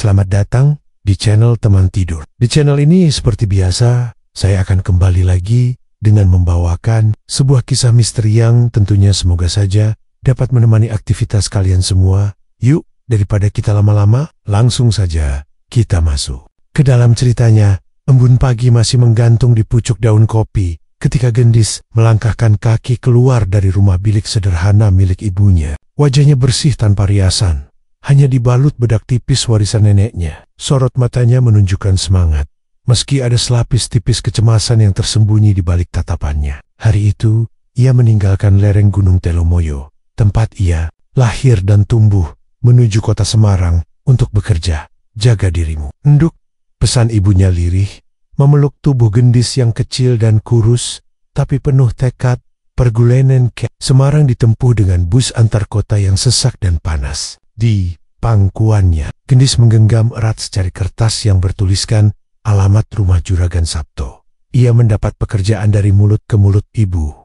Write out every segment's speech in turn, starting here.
selamat datang di channel Teman Tidur. Di channel ini seperti biasa, saya akan kembali lagi dengan membawakan sebuah kisah misteri yang tentunya semoga saja dapat menemani aktivitas kalian semua. Yuk, daripada kita lama-lama, langsung saja kita masuk ke dalam ceritanya. Embun pagi masih menggantung di pucuk daun kopi ketika Gendis melangkahkan kaki keluar dari rumah bilik sederhana milik ibunya. Wajahnya bersih tanpa riasan, hanya dibalut bedak tipis warisan neneknya. Sorot matanya menunjukkan semangat, meski ada selapis tipis kecemasan yang tersembunyi di balik tatapannya. Hari itu, ia meninggalkan lereng Gunung Telomoyo, tempat ia lahir dan tumbuh, menuju kota Semarang untuk bekerja. Jaga dirimu, Nduk, pesan ibunya lirih, memeluk tubuh Gendis yang kecil dan kurus, tapi penuh tekad. Pergulenen ke Semarang ditempuh dengan bus antar kota yang sesak dan panas. Di pangkuannya, Gendis menggenggam erat secari kertas yang bertuliskan alamat rumah Juragan Sabto. Ia mendapat pekerjaan dari mulut ke mulut ibu.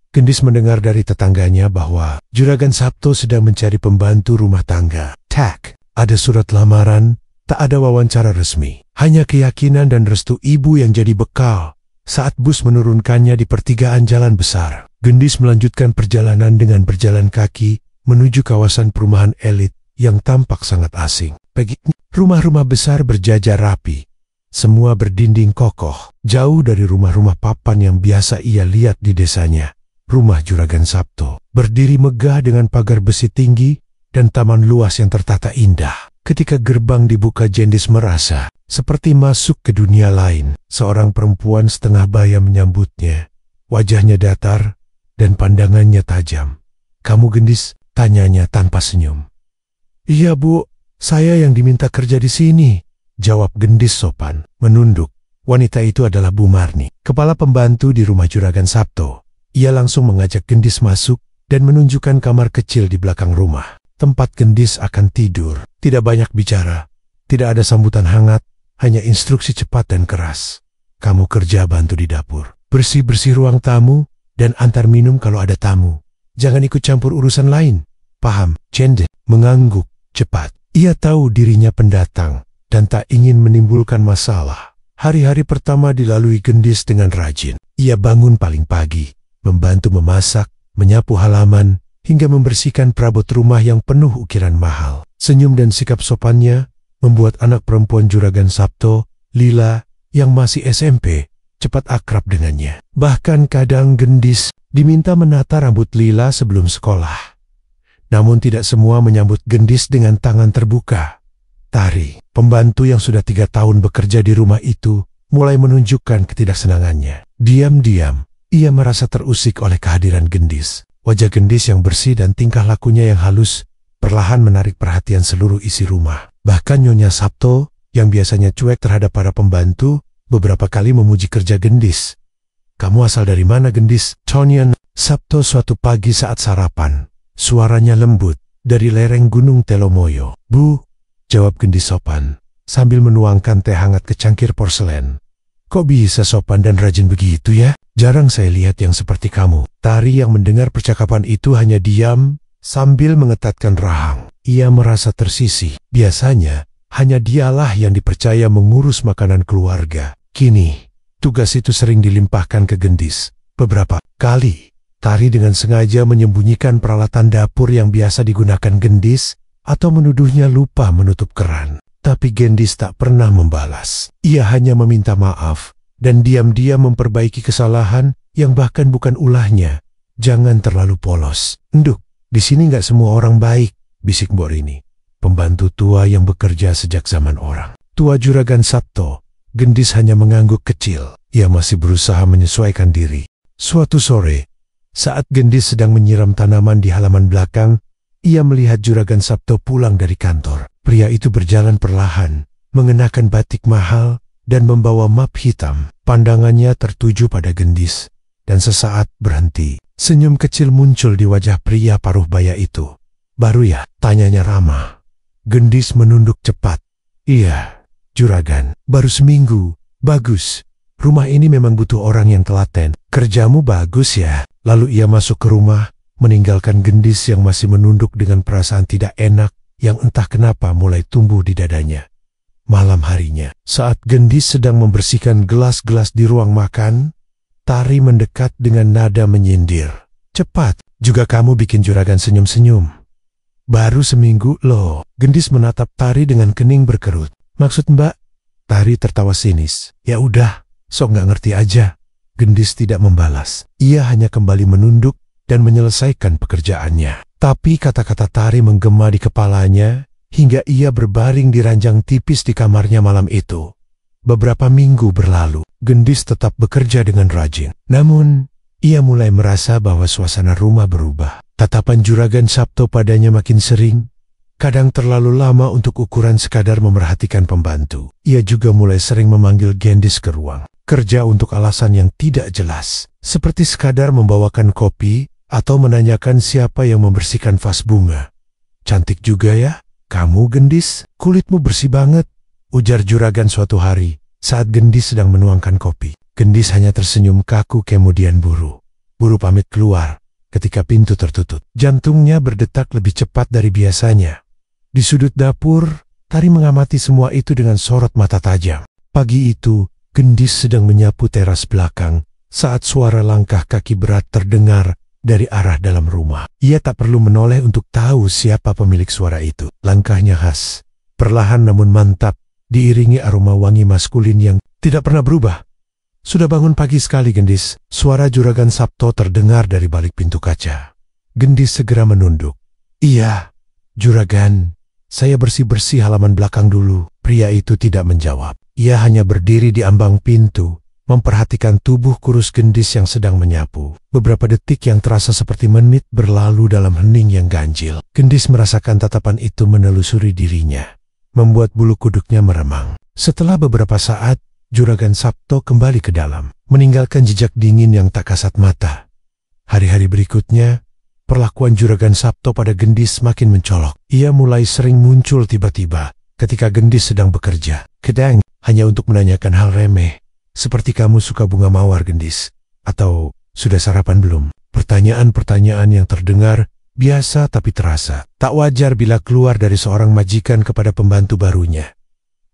Gendis mendengar dari tetangganya bahwa Juragan Sabto sedang mencari pembantu rumah tangga. Tak ada surat lamaran, tak ada wawancara resmi. Hanya keyakinan dan restu ibu yang jadi bekal saat bus menurunkannya di pertigaan jalan besar. Gendis melanjutkan perjalanan dengan berjalan kaki menuju kawasan perumahan elit yang tampak sangat asing. Rumah-rumah besar berjajar rapi, semua berdinding kokoh, jauh dari rumah-rumah papan yang biasa ia lihat di desanya. Rumah Juragan Sabto berdiri megah dengan pagar besi tinggi dan taman luas yang tertata indah. Ketika gerbang dibuka, Gendis merasa seperti masuk ke dunia lain. Seorang perempuan setengah baya menyambutnya. Wajahnya datar dan pandangannya tajam. "Kamu Gendis?" tanyanya tanpa senyum. "Iya Bu, saya yang diminta kerja di sini," jawab Gendis sopan, menunduk. Wanita itu adalah Bu Marni, kepala pembantu di rumah Juragan Sabto. Ia langsung mengajak Gendis masuk dan menunjukkan kamar kecil di belakang rumah. Tempat Gendis akan tidur. Tidak banyak bicara, tidak ada sambutan hangat, hanya instruksi cepat dan keras. "Kamu kerja bantu di dapur, bersih-bersih ruang tamu, dan antar minum kalau ada tamu. Jangan ikut campur urusan lain. Paham?" Gendis mengangguk cepat. Ia tahu dirinya pendatang dan tak ingin menimbulkan masalah. Hari-hari pertama dilalui Gendis dengan rajin. Ia bangun paling pagi, membantu memasak, menyapu halaman, hingga membersihkan perabot rumah yang penuh ukiran mahal. Senyum dan sikap sopannya membuat anak perempuan Juragan Sabto, Lila, yang masih SMP, cepat akrab dengannya. Bahkan kadang Gendis diminta menata rambut Lila sebelum sekolah. Namun tidak semua menyambut Gendis dengan tangan terbuka. Tari, pembantu yang sudah 3 tahun bekerja di rumah itu, mulai menunjukkan ketidaksenangannya. Diam-diam, ia merasa terusik oleh kehadiran Gendis. Wajah Gendis yang bersih dan tingkah lakunya yang halus perlahan menarik perhatian seluruh isi rumah. Bahkan Nyonya Sabto, yang biasanya cuek terhadap para pembantu, beberapa kali memuji kerja Gendis. "Kamu asal dari mana Gendis?" Nyonya Sabto suatu pagi saat sarapan. Suaranya lembut dari lereng Gunung Telomoyo. "Bu," jawab Gendis sopan, sambil menuangkan teh hangat ke cangkir porselen. "Kok bisa sopan dan rajin begitu ya? Jarang saya lihat yang seperti kamu." Tari yang mendengar percakapan itu hanya diam sambil mengetatkan rahang. Ia merasa tersisih. Biasanya, hanya dialah yang dipercaya mengurus makanan keluarga. Kini, tugas itu sering dilimpahkan ke Gendis. Beberapa kali, Tari dengan sengaja menyembunyikan peralatan dapur yang biasa digunakan Gendis atau menuduhnya lupa menutup keran. Tapi Gendis tak pernah membalas. Ia hanya meminta maaf dan diam-diam memperbaiki kesalahan yang bahkan bukan ulahnya. "Jangan terlalu polos, Nduk. Di sini nggak semua orang baik," bisik Mbok Rini, pembantu tua yang bekerja sejak zaman orang tua Juragan Sabto. Gendis hanya mengangguk kecil. Ia masih berusaha menyesuaikan diri. Suatu sore, saat Gendis sedang menyiram tanaman di halaman belakang, ia melihat Juragan Sabto pulang dari kantor. Pria itu berjalan perlahan, mengenakan batik mahal, dan membawa map hitam. Pandangannya tertuju pada Gendis, dan sesaat berhenti. Senyum kecil muncul di wajah pria paruh baya itu. "Baru ya?" tanyanya ramah. Gendis menunduk cepat. "Iya, Juragan, baru seminggu." "Bagus. Rumah ini memang butuh orang yang telaten. Kerjamu bagus ya." Lalu ia masuk ke rumah, meninggalkan Gendis yang masih menunduk dengan perasaan tidak enak yang entah kenapa mulai tumbuh di dadanya. malam harinya. Saat Gendis sedang membersihkan gelas-gelas di ruang makan, Tari mendekat dengan nada menyindir. "Cepat, juga kamu bikin juragan senyum-senyum. Baru seminggu loh." Gendis menatap Tari dengan kening berkerut. "Maksud Mbak?" Tari tertawa sinis. "Ya udah, sok nggak ngerti aja." Gendis tidak membalas. Ia hanya kembali menunduk dan menyelesaikan pekerjaannya. Tapi kata-kata Tari menggema di kepalanya hingga ia berbaring di ranjang tipis di kamarnya malam itu. Beberapa minggu berlalu, Gendis tetap bekerja dengan rajin. Namun, ia mulai merasa bahwa suasana rumah berubah. Tatapan Juragan Sabto padanya makin sering, kadang terlalu lama untuk ukuran sekadar memerhatikan pembantu. Ia juga mulai sering memanggil Gendis ke ruang kerja untuk alasan yang tidak jelas, seperti sekadar membawakan kopi atau menanyakan siapa yang membersihkan vas bunga. "Cantik juga ya, kamu Gendis, kulitmu bersih banget," ujar juragan suatu hari saat Gendis sedang menuangkan kopi. Gendis hanya tersenyum kaku kemudian buru pamit keluar ketika pintu tertutup. Jantungnya berdetak lebih cepat dari biasanya. Di sudut dapur, Tari mengamati semua itu dengan sorot mata tajam. Pagi itu, Gendis sedang menyapu teras belakang saat suara langkah kaki berat terdengar dari arah dalam rumah. Ia tak perlu menoleh untuk tahu siapa pemilik suara itu. Langkahnya khas, perlahan namun mantap, diiringi aroma wangi maskulin yang tidak pernah berubah. "Sudah bangun pagi sekali, Gendis," suara Juragan Sabto terdengar dari balik pintu kaca. Gendis segera menunduk. "Iya, Juragan, saya bersih-bersih halaman belakang dulu." Pria itu tidak menjawab. Ia hanya berdiri di ambang pintu, memperhatikan tubuh kurus Gendis yang sedang menyapu. Beberapa detik yang terasa seperti menit berlalu dalam hening yang ganjil. Gendis merasakan tatapan itu menelusuri dirinya, membuat bulu kuduknya meremang. Setelah beberapa saat, Juragan Sabto kembali ke dalam, meninggalkan jejak dingin yang tak kasat mata. Hari-hari berikutnya, perlakuan Juragan Sabto pada Gendis makin mencolok. Ia mulai sering muncul tiba-tiba ketika Gendis sedang bekerja. Kadang hanya untuk menanyakan hal remeh, seperti "Kamu suka bunga mawar, Gendis?" Atau "Sudah sarapan belum?" Pertanyaan-pertanyaan yang terdengar biasa tapi terasa tak wajar bila keluar dari seorang majikan kepada pembantu barunya.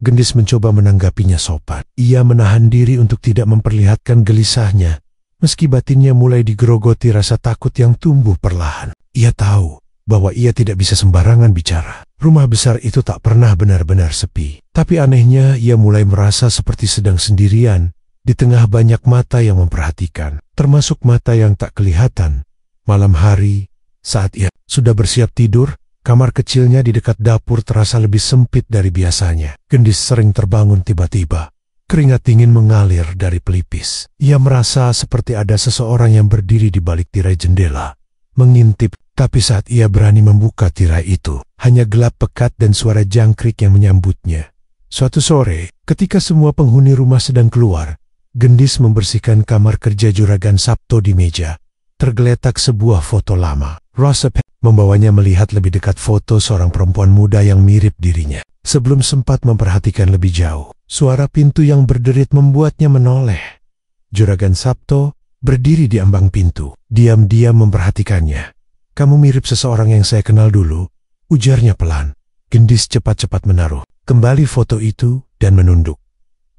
Gendis mencoba menanggapinya sopan. Ia menahan diri untuk tidak memperlihatkan gelisahnya, meski batinnya mulai digerogoti rasa takut yang tumbuh perlahan. Ia tahu bahwa ia tidak bisa sembarangan bicara. Rumah besar itu tak pernah benar-benar sepi. Tapi anehnya, ia mulai merasa seperti sedang sendirian di tengah banyak mata yang memperhatikan, termasuk mata yang tak kelihatan. Malam hari, saat ia sudah bersiap tidur, kamar kecilnya di dekat dapur terasa lebih sempit dari biasanya. Gendis sering terbangun tiba-tiba. Keringat dingin mengalir dari pelipis. Ia merasa seperti ada seseorang yang berdiri di balik tirai jendela, mengintip. Tapi saat ia berani membuka tirai itu, hanya gelap pekat dan suara jangkrik yang menyambutnya. Suatu sore, ketika semua penghuni rumah sedang keluar, Gendis membersihkan kamar kerja Juragan Sabto di meja. Tergeletak sebuah foto lama. Rosep membawanya melihat lebih dekat foto seorang perempuan muda yang mirip dirinya. Sebelum sempat memperhatikan lebih jauh, suara pintu yang berderit membuatnya menoleh. Juragan Sabto berdiri di ambang pintu, diam-diam memperhatikannya. "Kamu mirip seseorang yang saya kenal dulu," ujarnya pelan. Gendis cepat-cepat menaruh kembali foto itu dan menunduk.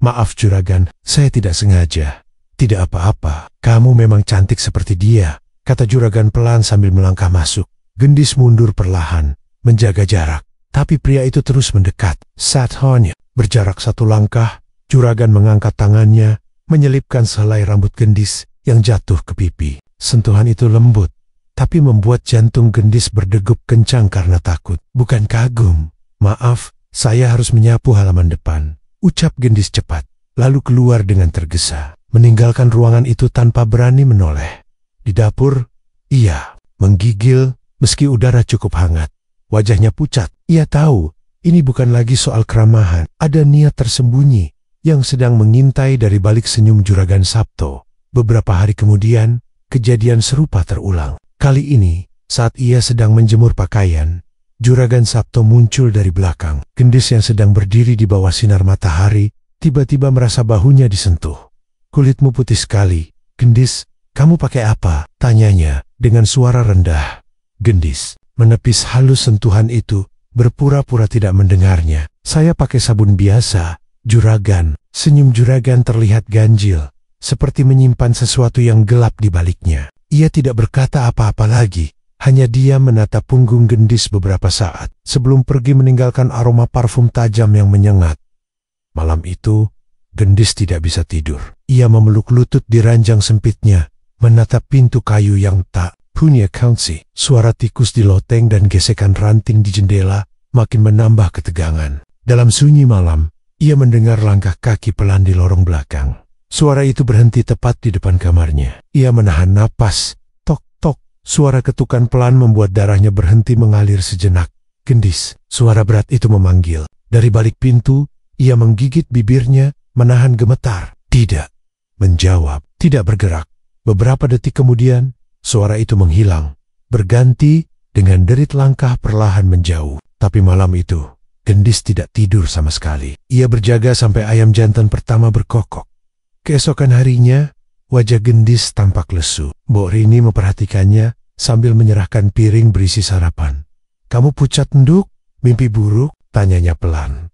"Maaf Juragan, saya tidak sengaja." "Tidak apa-apa, kamu memang cantik seperti dia," kata Juragan pelan sambil melangkah masuk. Gendis mundur perlahan, menjaga jarak. Tapi pria itu terus mendekat. Saat hanya berjarak satu langkah, Juragan mengangkat tangannya, menyelipkan sehelai rambut Gendis yang jatuh ke pipi. Sentuhan itu lembut, tapi membuat jantung Gendis berdegup kencang karena takut. "Bukan kagum. Maaf, saya harus menyapu halaman depan," ucap Gendis cepat, lalu keluar dengan tergesa, meninggalkan ruangan itu tanpa berani menoleh. Di dapur, ia menggigil meski udara cukup hangat. Wajahnya pucat. Ia tahu ini bukan lagi soal keramahan. Ada niat tersembunyi yang sedang mengintai dari balik senyum Juragan Sabto. Beberapa hari kemudian, kejadian serupa terulang. Kali ini, saat ia sedang menjemur pakaian, Juragan Sabto muncul dari belakang. Gendis yang sedang berdiri di bawah sinar matahari tiba-tiba merasa bahunya disentuh. "Kulitmu putih sekali, Gendis. Kamu pakai apa?" tanyanya dengan suara rendah. Gendis menepis halus sentuhan itu, berpura-pura tidak mendengarnya. Saya pakai sabun biasa, Juragan. Senyum Juragan terlihat ganjil, seperti menyimpan sesuatu yang gelap di baliknya. Ia tidak berkata apa-apa lagi, hanya diam menatap punggung Gendis beberapa saat, sebelum pergi meninggalkan aroma parfum tajam yang menyengat. Malam itu, Gendis tidak bisa tidur. Ia memeluk lutut di ranjang sempitnya, menatap pintu kayu yang tak punya kunci. Suara tikus di loteng dan gesekan ranting di jendela makin menambah ketegangan. Dalam sunyi malam, ia mendengar langkah kaki pelan di lorong belakang. Suara itu berhenti tepat di depan kamarnya. Ia menahan napas. Tok, tok. Suara ketukan pelan membuat darahnya berhenti mengalir sejenak. Gendis, suara berat itu memanggil. Dari balik pintu, ia menggigit bibirnya, menahan gemetar. Tidak menjawab, tidak bergerak. Beberapa detik kemudian, suara itu menghilang, berganti dengan derit langkah perlahan menjauh. Tapi malam itu, Gendis tidak tidur sama sekali. Ia berjaga sampai ayam jantan pertama berkokok. Keesokan harinya, wajah Gendis tampak lesu. Mbok Rini memperhatikannya sambil menyerahkan piring berisi sarapan. "Kamu pucat nduk? Mimpi buruk?" tanyanya pelan.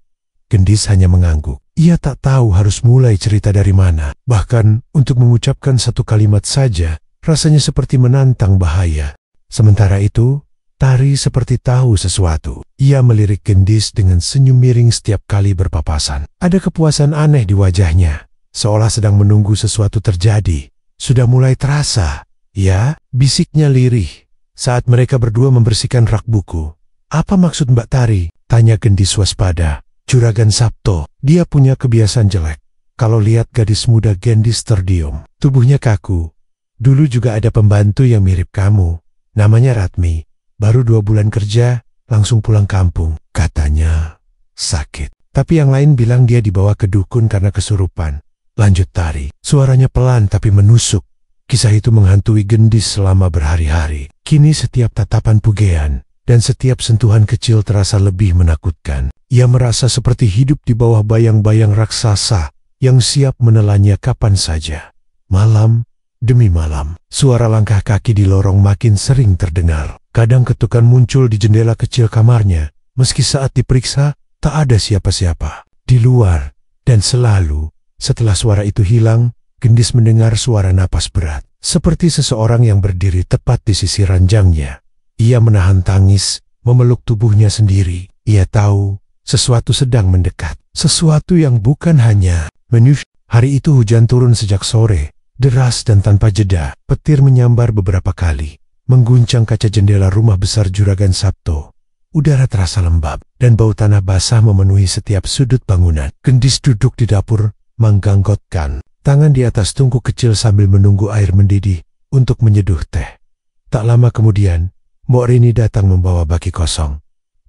Gendis hanya mengangguk. Ia tak tahu harus mulai cerita dari mana. Bahkan untuk mengucapkan satu kalimat saja, rasanya seperti menantang bahaya. Sementara itu, Tari seperti tahu sesuatu. Ia melirik Gendis dengan senyum miring setiap kali berpapasan. Ada kepuasan aneh di wajahnya, seolah sedang menunggu sesuatu terjadi. "Sudah mulai terasa, ya?" bisiknya lirih saat mereka berdua membersihkan rak buku. "Apa maksud Mbak Tari?" tanya Gendis waspada. "Juragan Sabto, dia punya kebiasaan jelek. Kalau lihat gadis muda." Gendis terdiam. Tubuhnya kaku. "Dulu juga ada pembantu yang mirip kamu. Namanya Ratmi. Baru 2 bulan kerja, langsung pulang kampung. Katanya sakit. Tapi yang lain bilang dia dibawa ke dukun karena kesurupan." Lanjut Tari. Suaranya pelan tapi menusuk. Kisah itu menghantui Gendis selama berhari-hari. Kini setiap tatapan pugean dan setiap sentuhan kecil terasa lebih menakutkan. Ia merasa seperti hidup di bawah bayang-bayang raksasa yang siap menelannya kapan saja. Malam demi malam, suara langkah kaki di lorong makin sering terdengar. Kadang ketukan muncul di jendela kecil kamarnya, meski saat diperiksa tak ada siapa-siapa di luar. Dan selalu, setelah suara itu hilang, Gendis mendengar suara napas berat, seperti seseorang yang berdiri tepat di sisi ranjangnya. Ia menahan tangis, memeluk tubuhnya sendiri. Ia tahu sesuatu sedang mendekat, sesuatu yang bukan hanya manusia. Hari itu hujan turun sejak sore, deras dan tanpa jeda. Petir menyambar beberapa kali, mengguncang kaca jendela rumah besar Juragan Sabto. Udara terasa lembab, dan bau tanah basah memenuhi setiap sudut bangunan. Gendis duduk di dapur, mengganggotkan tangan di atas tungku kecil sambil menunggu air mendidih untuk menyeduh teh. Tak lama kemudian, Mbok Rini datang membawa baki kosong.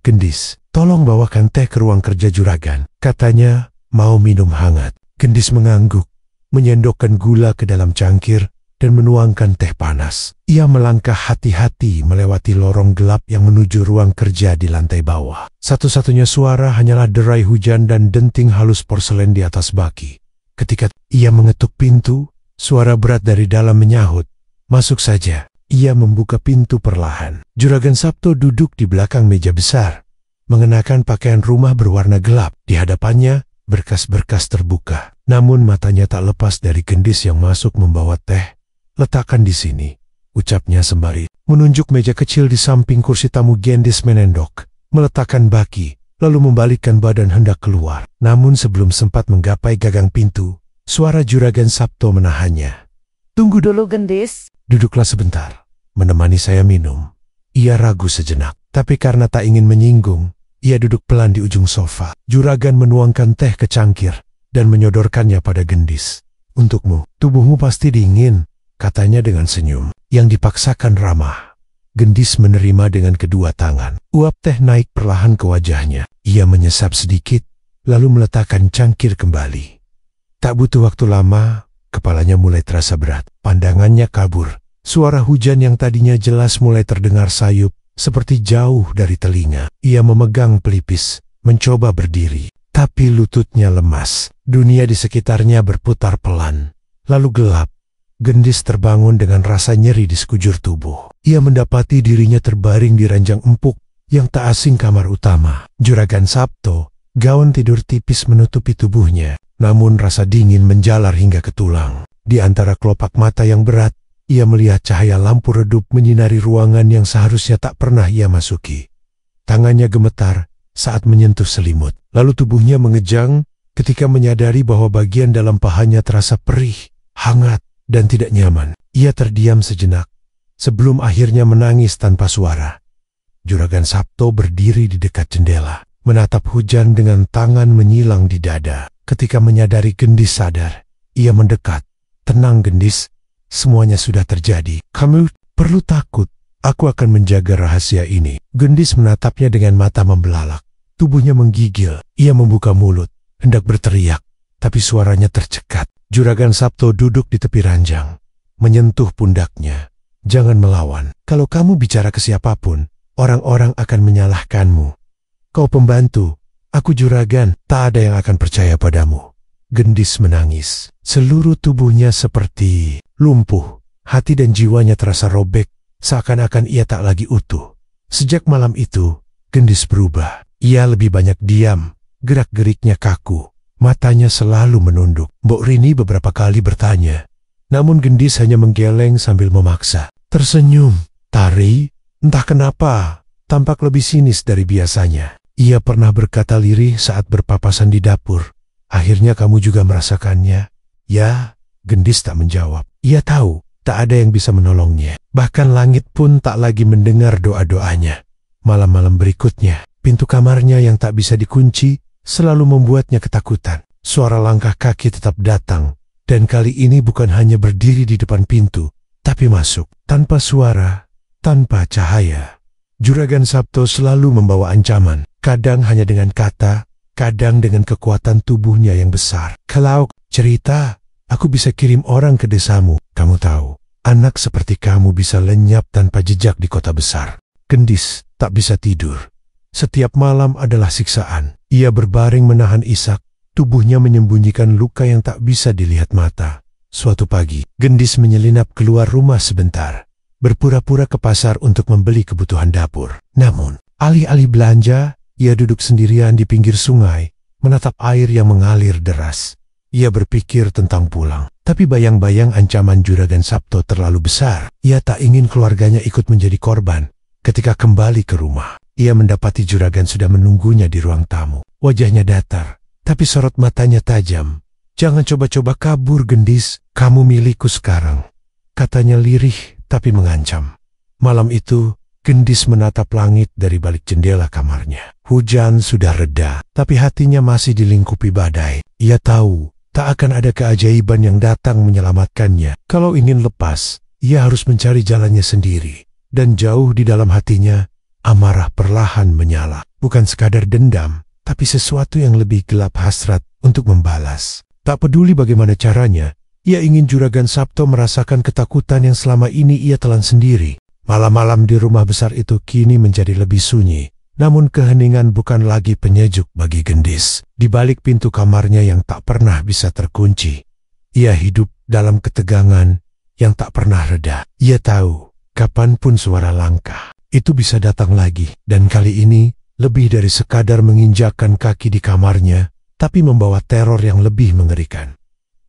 "Gendis, tolong bawakan teh ke ruang kerja Juragan," katanya, mau minum hangat. Gendis mengangguk, menyendokkan gula ke dalam cangkir, dan menuangkan teh panas. Ia melangkah hati-hati melewati lorong gelap yang menuju ruang kerja di lantai bawah. Satu-satunya suara hanyalah derai hujan dan denting halus porselen di atas baki. Ketika ia mengetuk pintu, suara berat dari dalam menyahut, "Masuk saja." Ia membuka pintu perlahan. Juragan Sabto duduk di belakang meja besar, mengenakan pakaian rumah berwarna gelap. Di hadapannya, berkas-berkas terbuka. Namun matanya tak lepas dari Gendis yang masuk membawa teh. "Letakkan di sini," ucapnya sembari menunjuk meja kecil di samping kursi tamu. Gendis menendok, meletakkan baki, lalu membalikkan badan hendak keluar. Namun sebelum sempat menggapai gagang pintu, suara Juragan Sabto menahannya. "Tunggu dulu Gendis. Duduklah sebentar, menemani saya minum." Ia ragu sejenak, tapi karena tak ingin menyinggung, ia duduk pelan di ujung sofa. Juragan menuangkan teh ke cangkir dan menyodorkannya pada Gendis. "Untukmu, tubuhmu pasti dingin," katanya dengan senyum yang dipaksakan ramah. Gendis menerima dengan kedua tangan. Uap teh naik perlahan ke wajahnya. Ia menyesap sedikit, lalu meletakkan cangkir kembali. Tak butuh waktu lama, kepalanya mulai terasa berat. Pandangannya kabur. Suara hujan yang tadinya jelas mulai terdengar sayup, seperti jauh dari telinga. Ia memegang pelipis, mencoba berdiri. Tapi lututnya lemas. Dunia di sekitarnya berputar pelan, lalu gelap. Gendis terbangun dengan rasa nyeri di sekujur tubuh. Ia mendapati dirinya terbaring di ranjang empuk yang tak asing kamar utama. Juragan Sabto Gaun tidur tipis menutupi tubuhnya, namun rasa dingin menjalar hingga ke tulang. Di antara kelopak mata yang berat, ia melihat cahaya lampu redup menyinari ruangan yang seharusnya tak pernah ia masuki. Tangannya gemetar saat menyentuh selimut, lalu tubuhnya mengejang ketika menyadari bahwa bagian dalam pahanya terasa perih, hangat, dan tidak nyaman. Ia terdiam sejenak, sebelum akhirnya menangis tanpa suara. Juragan Sabto berdiri di dekat jendela, menatap hujan dengan tangan menyilang di dada. Ketika menyadari Gendis sadar, ia mendekat. Tenang Gendis, semuanya sudah terjadi. Kamu perlu takut, aku akan menjaga rahasia ini. Gendis menatapnya dengan mata membelalak. Tubuhnya menggigil, ia membuka mulut, hendak berteriak, tapi suaranya tercekat. Juragan Sabto duduk di tepi ranjang, menyentuh pundaknya. Jangan melawan, kalau kamu bicara ke siapapun, orang-orang akan menyalahkanmu. Kau pembantu, aku juragan, tak ada yang akan percaya padamu. Gendis menangis. Seluruh tubuhnya seperti lumpuh. Hati dan jiwanya terasa robek, seakan-akan ia tak lagi utuh. Sejak malam itu, Gendis berubah. Ia lebih banyak diam, gerak-geriknya kaku. Matanya selalu menunduk. Mbok Rini beberapa kali bertanya. Namun Gendis hanya menggeleng sambil memaksa. Tersenyum. Tari, entah kenapa, tampak lebih sinis dari biasanya. Ia pernah berkata lirih saat berpapasan di dapur. Akhirnya kamu juga merasakannya. Ya, Gendis tak menjawab. Ia tahu, tak ada yang bisa menolongnya. Bahkan langit pun tak lagi mendengar doa-doanya. Malam-malam berikutnya, pintu kamarnya yang tak bisa dikunci selalu membuatnya ketakutan. Suara langkah kaki tetap datang, dan kali ini bukan hanya berdiri di depan pintu, tapi masuk. Tanpa suara, tanpa cahaya. Juragan Sabto selalu membawa ancaman, kadang hanya dengan kata, kadang dengan kekuatan tubuhnya yang besar. Kalau cerita, aku bisa kirim orang ke desamu. Kamu tahu, anak seperti kamu bisa lenyap tanpa jejak di kota besar. Gendis tak bisa tidur. Setiap malam adalah siksaan. Ia berbaring menahan isak, tubuhnya menyembunyikan luka yang tak bisa dilihat mata. Suatu pagi, Gendis menyelinap keluar rumah sebentar, berpura-pura ke pasar untuk membeli kebutuhan dapur. Namun, alih-alih belanja, ia duduk sendirian di pinggir sungai, menatap air yang mengalir deras. Ia berpikir tentang pulang, tapi bayang-bayang ancaman Juragan Sabto terlalu besar. Ia tak ingin keluarganya ikut menjadi korban. Ketika kembali ke rumah, ia mendapati Juragan sudah menunggunya di ruang tamu. Wajahnya datar, tapi sorot matanya tajam. Jangan coba-coba kabur Gendis, kamu milikku sekarang. Katanya lirih, tapi mengancam. Malam itu, Gendis menatap langit dari balik jendela kamarnya. Hujan sudah reda, tapi hatinya masih dilingkupi badai. Ia tahu, tak akan ada keajaiban yang datang menyelamatkannya. Kalau ingin lepas, ia harus mencari jalannya sendiri. Dan jauh di dalam hatinya, amarah perlahan menyala. Bukan sekadar dendam, tapi sesuatu yang lebih gelap hasrat untuk membalas. Tak peduli bagaimana caranya, ia ingin Juragan Sabto merasakan ketakutan yang selama ini ia telan sendiri. Malam-malam di rumah besar itu kini menjadi lebih sunyi, namun keheningan bukan lagi penyejuk bagi Gendis. Di balik pintu kamarnya yang tak pernah bisa terkunci, ia hidup dalam ketegangan yang tak pernah reda. Ia tahu, kapanpun suara langkah itu bisa datang lagi, dan kali ini lebih dari sekadar menginjakkan kaki di kamarnya, tapi membawa teror yang lebih mengerikan.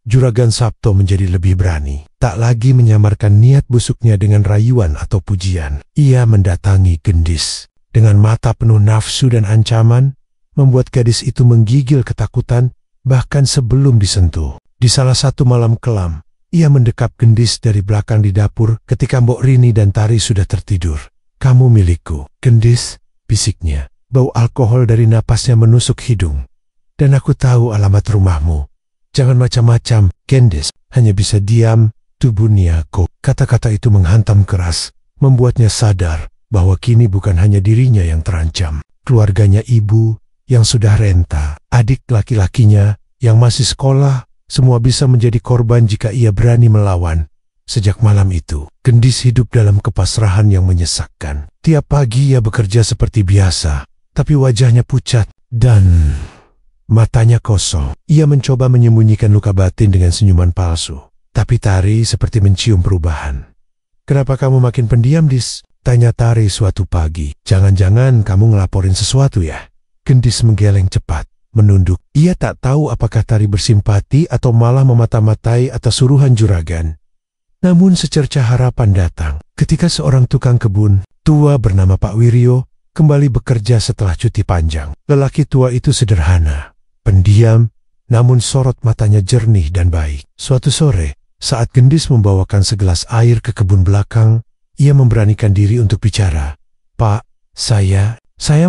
Juragan Sabto menjadi lebih berani, tak lagi menyamarkan niat busuknya dengan rayuan atau pujian. Ia mendatangi Gendis dengan mata penuh nafsu dan ancaman, membuat gadis itu menggigil ketakutan bahkan sebelum disentuh. Di salah satu malam kelam, ia mendekap Gendis dari belakang di dapur ketika Mbok Rini dan Tari sudah tertidur. Kamu milikku, Gendis, bisiknya. Bau alkohol dari napasnya menusuk hidung. Dan aku tahu alamat rumahmu. Jangan macam-macam, Gendis. Hanya bisa diam, tubuhnya kok. Kata-kata itu menghantam keras, membuatnya sadar bahwa kini bukan hanya dirinya yang terancam. Keluarganya ibu yang sudah renta, adik laki-lakinya yang masih sekolah, semua bisa menjadi korban jika ia berani melawan. Sejak malam itu, Gendis hidup dalam kepasrahan yang menyesakkan. Tiap pagi ia bekerja seperti biasa, tapi wajahnya pucat dan matanya kosong. Ia mencoba menyembunyikan luka batin dengan senyuman palsu. Tapi Tari seperti mencium perubahan. Kenapa kamu makin pendiam, Dis? Tanya Tari suatu pagi. Jangan-jangan kamu ngelaporin sesuatu ya? Gendis menggeleng cepat. menunduk. Ia tak tahu apakah tari bersimpati atau malah memata-matai atas suruhan juragan. Namun secerca harapan datang ketika seorang tukang kebun tua bernama Pak Wiryo kembali bekerja setelah cuti panjang. Lelaki tua itu sederhana, pendiam, namun sorot matanya jernih dan baik. Suatu sore, saat Gendis membawakan segelas air ke kebun belakang, ia memberanikan diri untuk bicara. "Pak, saya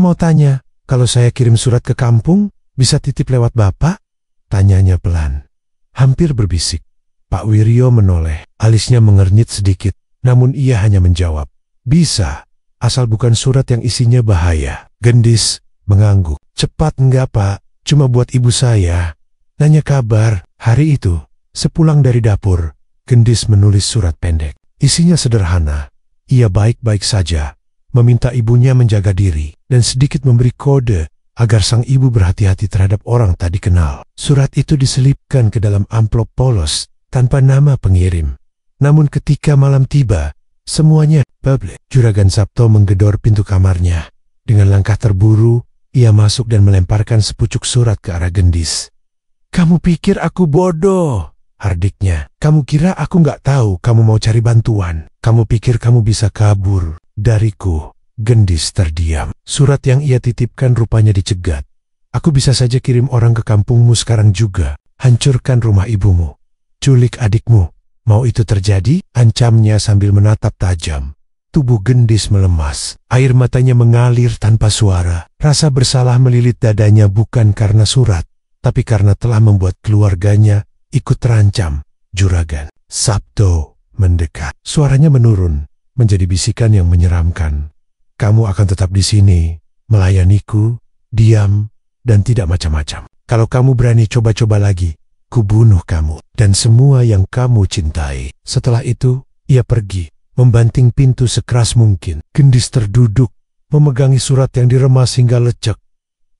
mau tanya, kalau saya kirim surat ke kampung, bisa titip lewat Bapak?" Tanyanya pelan, hampir berbisik. Pak Wiryo menoleh, alisnya mengernyit sedikit, namun ia hanya menjawab, "Bisa, asal bukan surat yang isinya bahaya." Gendis mengangguk. "Cepat enggak, Pak? Cuma buat ibu saya. Nanya kabar." Hari itu, sepulang dari dapur, Gendis menulis surat pendek. Isinya sederhana. Ia baik-baik saja, meminta ibunya menjaga diri, dan sedikit memberi kode agar sang ibu berhati-hati terhadap orang tak dikenal. Surat itu diselipkan ke dalam amplop polos tanpa nama pengirim. Namun ketika malam tiba, semuanya publik. Juragan Sabto menggedor pintu kamarnya. Dengan langkah terburu, ia masuk dan melemparkan sepucuk surat ke arah Gendis. "Kamu pikir aku bodoh?" hardiknya. "Kamu kira aku nggak tahu kamu mau cari bantuan? Kamu pikir kamu bisa kabur dariku?" Gendis terdiam. Surat yang ia titipkan rupanya dicegat. "Aku bisa saja kirim orang ke kampungmu sekarang juga. Hancurkan rumah ibumu. Culik adikmu. Mau itu terjadi?" ancamnya sambil menatap tajam. Tubuh Gendis melemas. Air matanya mengalir tanpa suara. Rasa bersalah melilit dadanya bukan karena surat, tapi karena telah membuat keluarganya ikut terancam. Juragan Sabto mendekat. Suaranya menurun, menjadi bisikan yang menyeramkan. "Kamu akan tetap di sini, melayaniku, diam, dan tidak macam-macam. Kalau kamu berani coba-coba lagi, kubunuh kamu dan semua yang kamu cintai." Setelah itu, ia pergi, membanting pintu sekeras mungkin. Gendis terduduk, memegangi surat yang diremas hingga lecek.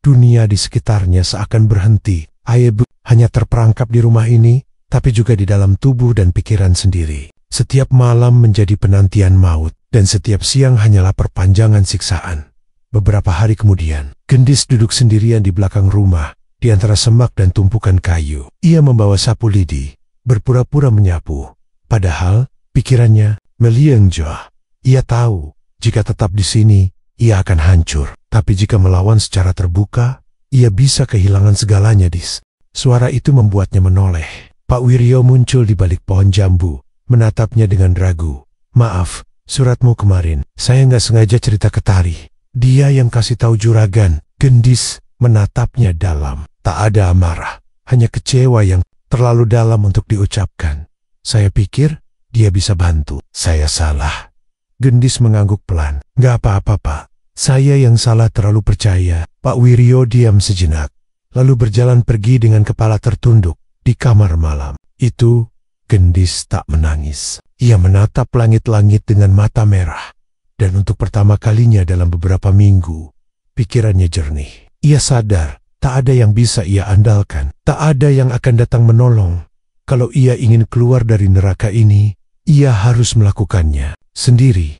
Dunia di sekitarnya seakan berhenti. Ayebu hanya terperangkap di rumah ini, tapi juga di dalam tubuh dan pikiran sendiri. Setiap malam menjadi penantian maut, dan setiap siang hanyalah perpanjangan siksaan. Beberapa hari kemudian, Gendis duduk sendirian di belakang rumah, di antara semak dan tumpukan kayu. Ia membawa sapu lidi, berpura-pura menyapu. Padahal, pikirannya meliengjah. Ia tahu, jika tetap di sini, ia akan hancur. Tapi jika melawan secara terbuka, ia bisa kehilangan segalanya, Dis. Suara itu membuatnya menoleh. Pak Wiryo muncul di balik pohon jambu, menatapnya dengan ragu. "Maaf, suratmu kemarin, saya nggak sengaja cerita ke Tari. Dia yang kasih tahu juragan." Gendis menatapnya dalam. Tak ada amarah, hanya kecewa yang terlalu dalam untuk diucapkan. "Saya pikir dia bisa bantu." "Saya salah." Gendis mengangguk pelan. "Nggak apa-apa, Pak. Saya yang salah terlalu percaya." Pak Wiryo diam sejenak, lalu berjalan pergi dengan kepala tertunduk di kamar malam. Itu, Gendis tak menangis. Ia menatap langit-langit dengan mata merah. Dan untuk pertama kalinya dalam beberapa minggu, pikirannya jernih. Ia sadar, tak ada yang bisa ia andalkan. Tak ada yang akan datang menolong. Kalau ia ingin keluar dari neraka ini, ia harus melakukannya sendiri.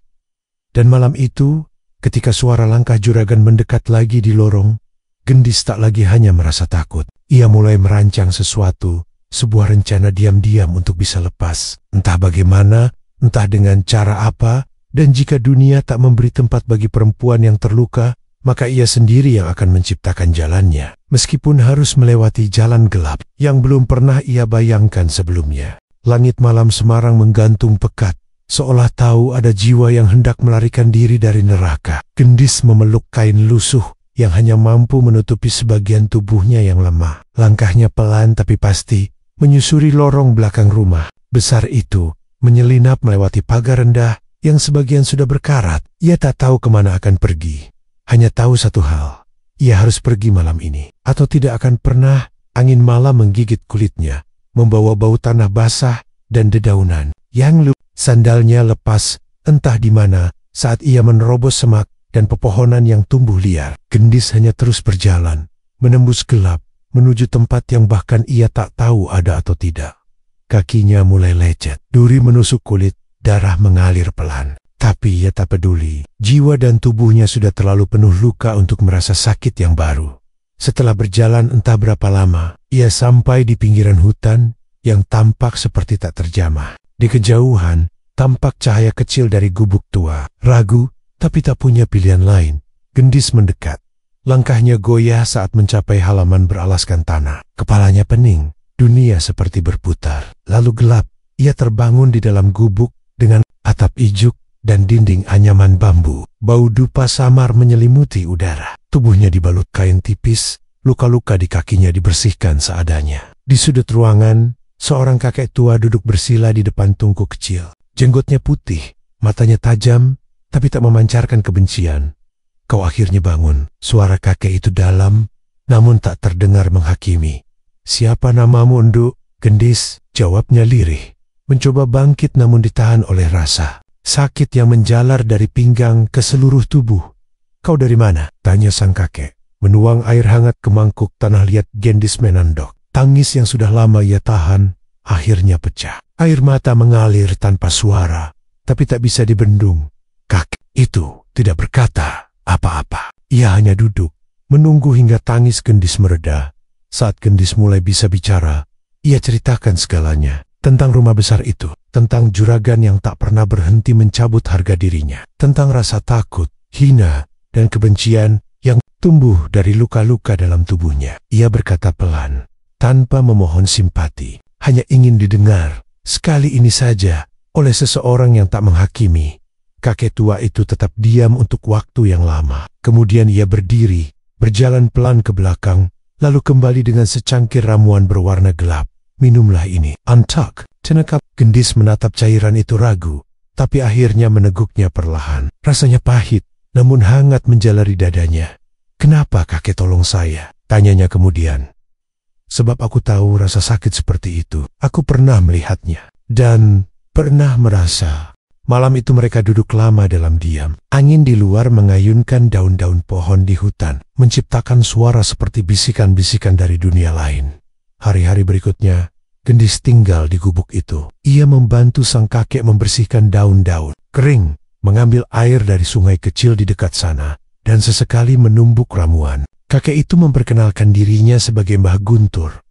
Dan malam itu, ketika suara langkah juragan mendekat lagi di lorong, Gendis tak lagi hanya merasa takut. Ia mulai merancang sesuatu, sebuah rencana diam-diam untuk bisa lepas. Entah bagaimana, entah dengan cara apa, dan jika dunia tak memberi tempat bagi perempuan yang terluka, maka ia sendiri yang akan menciptakan jalannya. Meskipun harus melewati jalan gelap yang belum pernah ia bayangkan sebelumnya. Langit malam Semarang menggantung pekat, seolah tahu ada jiwa yang hendak melarikan diri dari neraka. Gendis memeluk kain lusuh yang hanya mampu menutupi sebagian tubuhnya yang lemah. Langkahnya pelan tapi pasti, menyusuri lorong belakang rumah besar itu, menyelinap melewati pagar rendah yang sebagian sudah berkarat. Ia tak tahu kemana akan pergi. Hanya tahu satu hal, ia harus pergi malam ini, atau tidak akan pernah. Angin malam menggigit kulitnya, membawa bau tanah basah dan dedaunan. Yang sandalnya lepas, entah di mana, saat ia menerobos semak dan pepohonan yang tumbuh liar. Gendis hanya terus berjalan, menembus gelap, menuju tempat yang bahkan ia tak tahu ada atau tidak. Kakinya mulai lecet, duri menusuk kulit, darah mengalir pelan. Tapi ia tak peduli, jiwa dan tubuhnya sudah terlalu penuh luka untuk merasa sakit yang baru. Setelah berjalan entah berapa lama, ia sampai di pinggiran hutan yang tampak seperti tak terjamah. Di kejauhan, tampak cahaya kecil dari gubuk tua. Ragu, tapi tak punya pilihan lain, Gendis mendekat. Langkahnya goyah saat mencapai halaman beralaskan tanah. Kepalanya pening, dunia seperti berputar. Lalu gelap, ia terbangun di dalam gubuk dengan atap ijuk dan dinding anyaman bambu. Bau dupa samar menyelimuti udara. Tubuhnya dibalut kain tipis, luka-luka di kakinya dibersihkan seadanya. Di sudut ruangan, seorang kakek tua duduk bersila di depan tungku kecil. Jenggotnya putih, matanya tajam, tapi tak memancarkan kebencian. Kau akhirnya bangun. Suara kakek itu dalam, namun tak terdengar menghakimi. Siapa namamu, Nduk? Gendis, jawabnya lirih. Mencoba bangkit namun ditahan oleh rasa sakit yang menjalar dari pinggang ke seluruh tubuh. Kau dari mana? Tanya sang kakek. Menuang air hangat ke mangkuk tanah liat Gendis menandok. Tangis yang sudah lama ia tahan, akhirnya pecah. Air mata mengalir tanpa suara, tapi tak bisa dibendung. Kakek itu tidak berkata apa-apa. Ia hanya duduk, menunggu hingga tangis Gendis mereda. Saat Gendis mulai bisa bicara, ia ceritakan segalanya. Tentang rumah besar itu, tentang juragan yang tak pernah berhenti mencabut harga dirinya, tentang rasa takut, hina, dan kebencian yang tumbuh dari luka-luka dalam tubuhnya. Ia berkata pelan, tanpa memohon simpati, hanya ingin didengar. Sekali ini saja, oleh seseorang yang tak menghakimi. Kakek tua itu tetap diam untuk waktu yang lama. Kemudian ia berdiri, berjalan pelan ke belakang, lalu kembali dengan secangkir ramuan berwarna gelap. Minumlah ini. Antak, cenekap. Gendis menatap cairan itu ragu, tapi akhirnya meneguknya perlahan. Rasanya pahit, namun hangat menjalari dadanya. Kenapa kakek tolong saya? Tanyanya kemudian. Sebab aku tahu rasa sakit seperti itu. Aku pernah melihatnya. Dan pernah merasa. Malam itu mereka duduk lama dalam diam. Angin di luar mengayunkan daun-daun pohon di hutan, menciptakan suara seperti bisikan-bisikan dari dunia lain. Hari-hari berikutnya, Gendis tinggal di gubuk itu. Ia membantu sang kakek membersihkan daun-daun kering, mengambil air dari sungai kecil di dekat sana, dan sesekali menumbuk ramuan. Kakek itu memperkenalkan dirinya sebagai Mbah Guntur,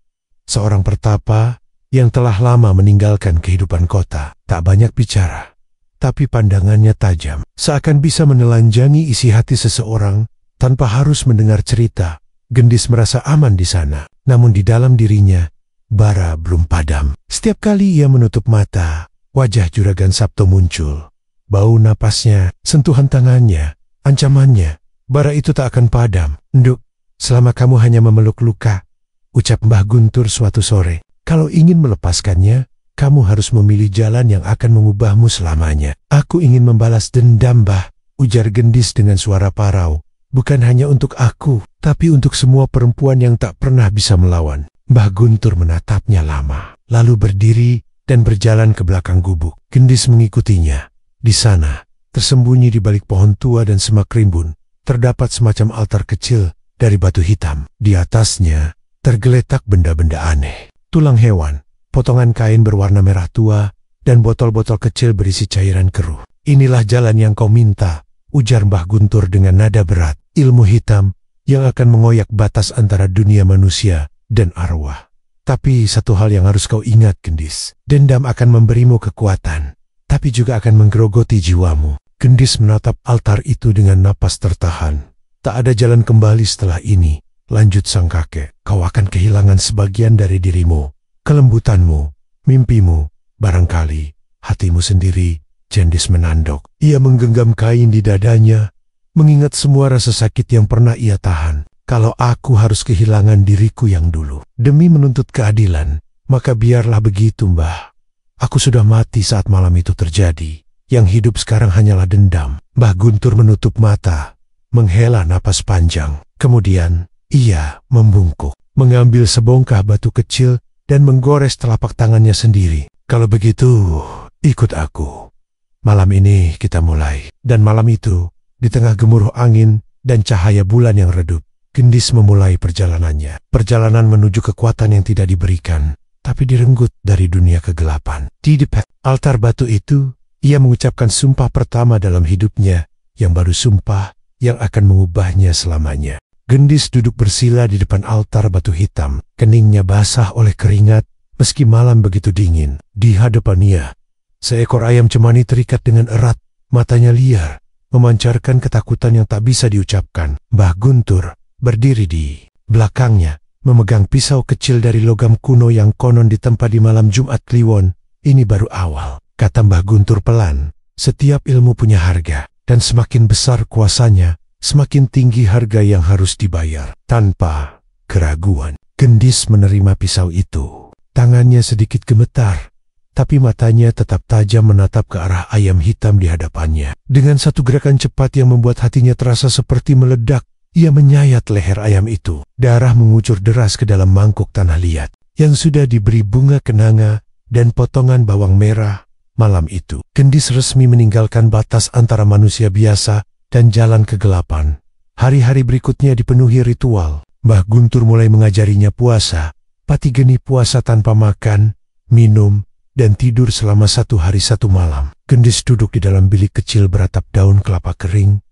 seorang pertapa yang telah lama meninggalkan kehidupan kota. Tak banyak bicara, tapi pandangannya tajam, seakan bisa menelanjangi isi hati seseorang tanpa harus mendengar cerita. Gendis merasa aman di sana, namun di dalam dirinya, bara belum padam. Setiap kali ia menutup mata, wajah Juragan Sabto muncul. Bau napasnya, sentuhan tangannya, ancamannya, bara itu tak akan padam. Nduk, selama kamu hanya memeluk luka, ucap Mbah Guntur suatu sore. Kalau ingin melepaskannya, kamu harus memilih jalan yang akan mengubahmu selamanya. Aku ingin membalas dendam, Mbah, ujar Gendis dengan suara parau. Bukan hanya untuk aku, tapi untuk semua perempuan yang tak pernah bisa melawan. Mbah Guntur menatapnya lama, lalu berdiri dan berjalan ke belakang gubuk. Gendis mengikutinya. Di sana, tersembunyi di balik pohon tua dan semak rimbun, terdapat semacam altar kecil dari batu hitam. Di atasnya, tergeletak benda-benda aneh. Tulang hewan, potongan kain berwarna merah tua, dan botol-botol kecil berisi cairan keruh. Inilah jalan yang kau minta, ujar Mbah Guntur dengan nada berat. Ilmu hitam yang akan mengoyak batas antara dunia manusia dan arwah. Tapi satu hal yang harus kau ingat, Gendis. Dendam akan memberimu kekuatan, tapi juga akan menggerogoti jiwamu. Gendis menatap altar itu dengan napas tertahan. Tak ada jalan kembali setelah ini, lanjut sang kakek. Kau akan kehilangan sebagian dari dirimu, kelembutanmu, mimpimu, barangkali hatimu sendiri. Gendis menandok. Ia menggenggam kain di dadanya, mengingat semua rasa sakit yang pernah ia tahan. Kalau aku harus kehilangan diriku yang dulu demi menuntut keadilan, maka biarlah begitu, Mbah. Aku sudah mati saat malam itu terjadi. Yang hidup sekarang hanyalah dendam. Mbah Guntur menutup mata, menghela napas panjang. Kemudian, ia membungkuk, mengambil sebongkah batu kecil dan menggores telapak tangannya sendiri. Kalau begitu, ikut aku. Malam ini kita mulai. Dan malam itu, di tengah gemuruh angin dan cahaya bulan yang redup, Gendis memulai perjalanannya. Perjalanan menuju kekuatan yang tidak diberikan, tapi direnggut dari dunia kegelapan. Di depan altar batu itu, ia mengucapkan sumpah pertama dalam hidupnya, yang baru sumpah yang akan mengubahnya selamanya. Gendis duduk bersila di depan altar batu hitam. Keningnya basah oleh keringat meski malam begitu dingin. Di hadapannya, seekor ayam cemani terikat dengan erat, matanya liar, memancarkan ketakutan yang tak bisa diucapkan. Mbah Guntur berdiri di belakangnya, memegang pisau kecil dari logam kuno yang konon ditempa di malam Jumat Kliwon. Ini baru awal, kata Mbah Guntur pelan. Setiap ilmu punya harga, dan semakin besar kuasanya, semakin tinggi harga yang harus dibayar. Tanpa keraguan, Gendis menerima pisau itu. Tangannya sedikit gemetar, tapi matanya tetap tajam menatap ke arah ayam hitam di hadapannya. Dengan satu gerakan cepat yang membuat hatinya terasa seperti meledak, ia menyayat leher ayam itu. Darah mengucur deras ke dalam mangkuk tanah liat yang sudah diberi bunga kenanga dan potongan bawang merah. Malam itu, Gendis resmi meninggalkan batas antara manusia biasa dan jalan kegelapan. Hari-hari berikutnya dipenuhi ritual. Mbah Guntur mulai mengajarinya puasa. Pati geni puasa tanpa makan, minum, dan tidur selama 1 hari 1 malam. Gendis duduk di dalam bilik kecil beratap daun kelapa kering,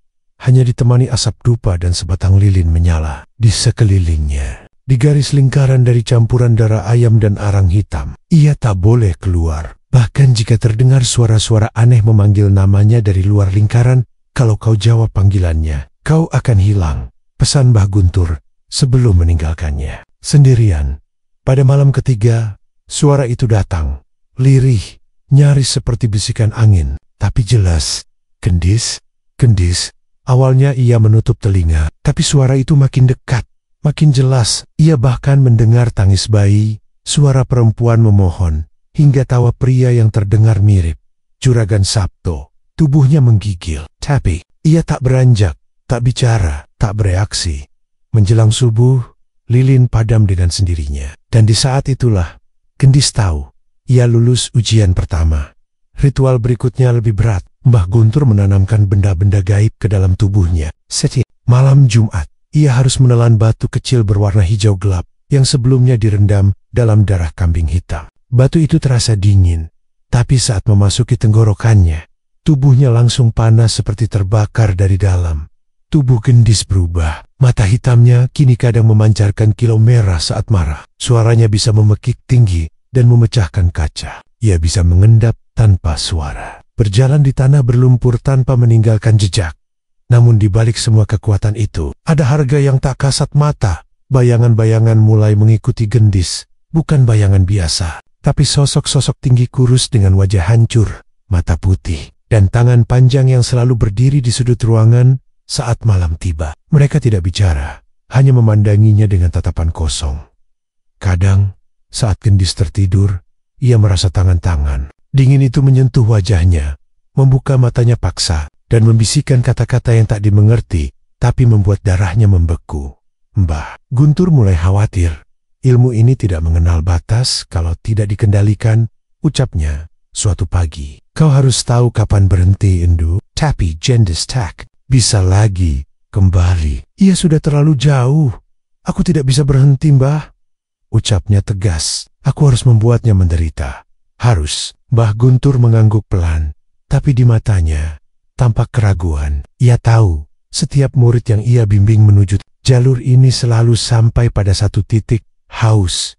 hanya ditemani asap dupa dan sebatang lilin menyala. Di sekelilingnya, di garis lingkaran dari campuran darah ayam dan arang hitam, ia tak boleh keluar. Bahkan jika terdengar suara-suara aneh memanggil namanya dari luar lingkaran, kalau kau jawab panggilannya, kau akan hilang. Pesan Mbah Guntur sebelum meninggalkannya. Sendirian, pada malam ketiga, suara itu datang. Lirih, nyaris seperti bisikan angin, tapi jelas. Gendis, Gendis. Awalnya ia menutup telinga, tapi suara itu makin dekat, makin jelas. Ia bahkan mendengar tangis bayi, suara perempuan memohon, hingga tawa pria yang terdengar mirip. Juragan Sabto, tubuhnya menggigil. Tapi ia tak beranjak, tak bicara, tak bereaksi. Menjelang subuh, lilin padam dengan sendirinya. Dan di saat itulah, Gendis tahu, ia lulus ujian pertama. Ritual berikutnya lebih berat. Mbah Guntur menanamkan benda-benda gaib ke dalam tubuhnya. Setiap malam Jumat, ia harus menelan batu kecil berwarna hijau gelap yang sebelumnya direndam dalam darah kambing hitam. Batu itu terasa dingin, tapi saat memasuki tenggorokannya, tubuhnya langsung panas seperti terbakar dari dalam. Tubuh Gendis berubah. Mata hitamnya kini kadang memancarkan kilau merah saat marah. Suaranya bisa memekik tinggi dan memecahkan kaca. Ia bisa mengendap tanpa suara. Berjalan di tanah berlumpur tanpa meninggalkan jejak. Namun di balik semua kekuatan itu, ada harga yang tak kasat mata. Bayangan-bayangan mulai mengikuti Gendis. Bukan bayangan biasa, tapi sosok-sosok tinggi kurus dengan wajah hancur, mata putih, dan tangan panjang yang selalu berdiri di sudut ruangan saat malam tiba. Mereka tidak bicara, hanya memandanginya dengan tatapan kosong. Kadang, saat Gendis tertidur, ia merasa tangan-tangan dingin itu menyentuh wajahnya, membuka matanya paksa, dan membisikkan kata-kata yang tak dimengerti, tapi membuat darahnya membeku. Mbah Guntur mulai khawatir. Ilmu ini tidak mengenal batas kalau tidak dikendalikan, ucapnya suatu pagi. Kau harus tahu kapan berhenti, Endu. Tapi Gendis tak bisa lagi kembali. Ia sudah terlalu jauh. Aku tidak bisa berhenti, Mbah. Ucapnya tegas. Aku harus membuatnya menderita. Harus. Mbah Guntur mengangguk pelan, tapi di matanya tampak keraguan. Ia tahu setiap murid yang ia bimbing menuju jalur ini selalu sampai pada satu titik. Haus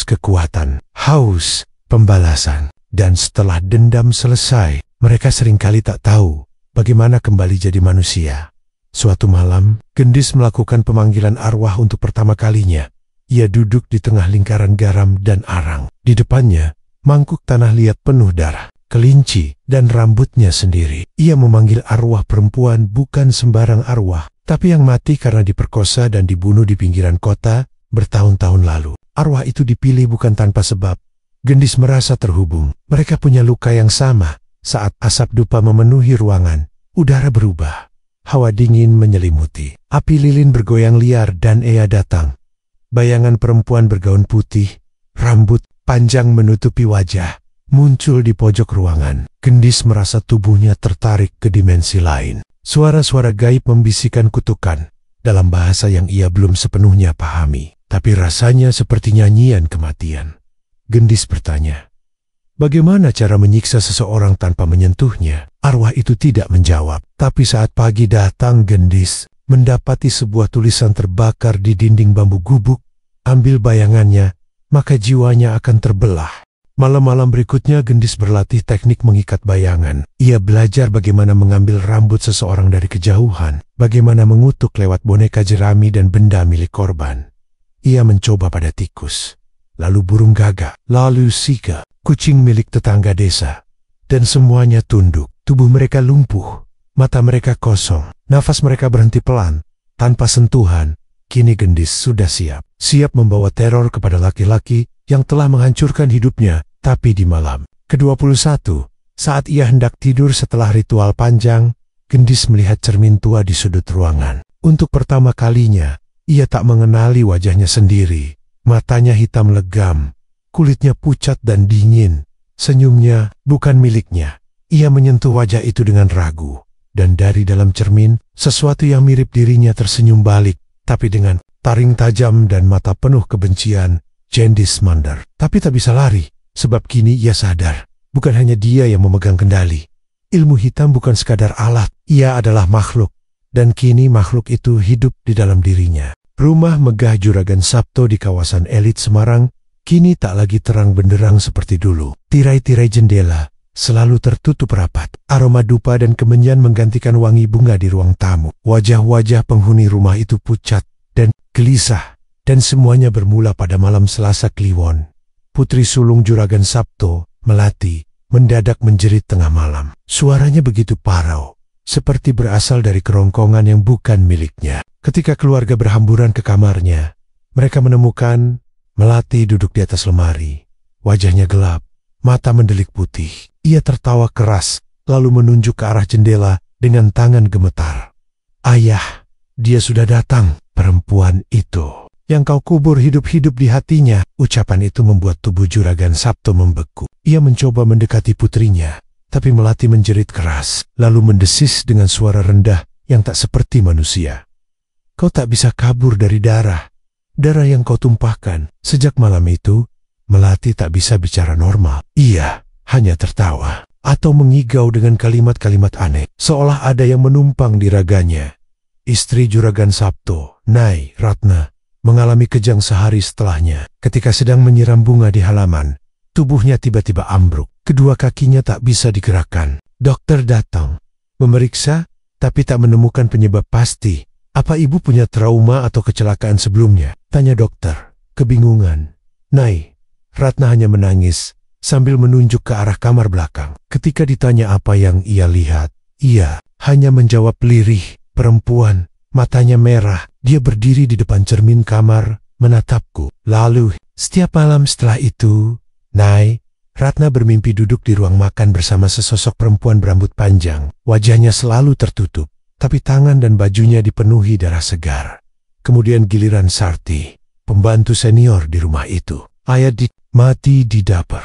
kekuatan, haus pembalasan. Dan setelah dendam selesai, mereka seringkali tak tahu bagaimana kembali jadi manusia. Suatu malam, Gendis melakukan pemanggilan arwah untuk pertama kalinya. Ia duduk di tengah lingkaran garam dan arang. Di depannya, mangkuk tanah liat penuh darah, kelinci, dan rambutnya sendiri. Ia memanggil arwah perempuan bukan sembarang arwah, tapi yang mati karena diperkosa dan dibunuh di pinggiran kota bertahun-tahun lalu. Arwah itu dipilih bukan tanpa sebab. Gendis merasa terhubung. Mereka punya luka yang sama. Saat asap dupa memenuhi ruangan, udara berubah. Hawa dingin menyelimuti. Api lilin bergoyang liar dan Ea datang. Bayangan perempuan bergaun putih, rambut panjang menutupi wajah, muncul di pojok ruangan. Gendis merasa tubuhnya tertarik ke dimensi lain. Suara-suara gaib membisikkan kutukan dalam bahasa yang ia belum sepenuhnya pahami. Tapi rasanya seperti nyanyian kematian. Gendis bertanya, bagaimana cara menyiksa seseorang tanpa menyentuhnya? Arwah itu tidak menjawab. Tapi saat pagi datang, Gendis mendapati sebuah tulisan terbakar di dinding bambu gubuk, ambil bayangannya, maka jiwanya akan terbelah. Malam-malam berikutnya Gendis berlatih teknik mengikat bayangan. Ia belajar bagaimana mengambil rambut seseorang dari kejauhan, bagaimana mengutuk lewat boneka jerami dan benda milik korban. Ia mencoba pada tikus, lalu burung gagak, lalu sika, kucing milik tetangga desa. Dan semuanya tunduk, tubuh mereka lumpuh, mata mereka kosong, nafas mereka berhenti pelan, tanpa sentuhan. Kini Gendis sudah siap membawa teror kepada laki-laki yang telah menghancurkan hidupnya, tapi di malam ke-21, saat ia hendak tidur setelah ritual panjang, Gendis melihat cermin tua di sudut ruangan. Untuk pertama kalinya, ia tak mengenali wajahnya sendiri. Matanya hitam legam, kulitnya pucat dan dingin. Senyumnya bukan miliknya. Ia menyentuh wajah itu dengan ragu, dan dari dalam cermin, sesuatu yang mirip dirinya tersenyum balik, tapi dengan taring tajam dan mata penuh kebencian. Gendis mandar, tapi tak bisa lari, sebab kini ia sadar, bukan hanya dia yang memegang kendali. Ilmu hitam bukan sekadar alat, ia adalah makhluk, dan kini makhluk itu hidup di dalam dirinya. Rumah megah Juragan Sabto di kawasan elit Semarang, kini tak lagi terang benderang seperti dulu. Tirai-tirai jendela selalu tertutup rapat. Aroma dupa dan kemenyan menggantikan wangi bunga di ruang tamu. Wajah-wajah penghuni rumah itu pucat dan gelisah. Dan semuanya bermula pada malam Selasa Kliwon. Putri sulung Juragan Sabto, Melati, mendadak menjerit tengah malam. Suaranya begitu parau, seperti berasal dari kerongkongan yang bukan miliknya. Ketika keluarga berhamburan ke kamarnya, mereka menemukan Melati duduk di atas lemari. Wajahnya gelap, mata mendelik putih. Ia tertawa keras, lalu menunjuk ke arah jendela dengan tangan gemetar. "Ayah, dia sudah datang, perempuan itu yang kau kubur hidup-hidup di hatinya." Ucapan itu membuat tubuh Juragan Sabto membeku. Ia mencoba mendekati putrinya, tapi Melati menjerit keras, lalu mendesis dengan suara rendah yang tak seperti manusia. "Kau tak bisa kabur dari darah yang kau tumpahkan." Sejak malam itu, Melati tak bisa bicara normal. Ia hanya tertawa atau mengigau dengan kalimat-kalimat aneh, seolah ada yang menumpang di raganya. Istri Juragan Sabto, Nyai Ratna, mengalami kejang sehari setelahnya. Ketika sedang menyiram bunga di halaman, tubuhnya tiba-tiba ambruk. Kedua kakinya tak bisa digerakkan. Dokter datang, memeriksa, tapi tak menemukan penyebab pasti. "Apa ibu punya trauma atau kecelakaan sebelumnya?" tanya dokter, kebingungan. Nyai Ratna hanya menangis sambil menunjuk ke arah kamar belakang. Ketika ditanya apa yang ia lihat, ia hanya menjawab lirih, "Perempuan." Matanya merah, dia berdiri di depan cermin kamar, menatapku. Lalu, setiap malam setelah itu, Nyai Ratna bermimpi duduk di ruang makan bersama sesosok perempuan berambut panjang. Wajahnya selalu tertutup, tapi tangan dan bajunya dipenuhi darah segar. Kemudian giliran Sarti, pembantu senior di rumah itu. Ayadik mati di dapur.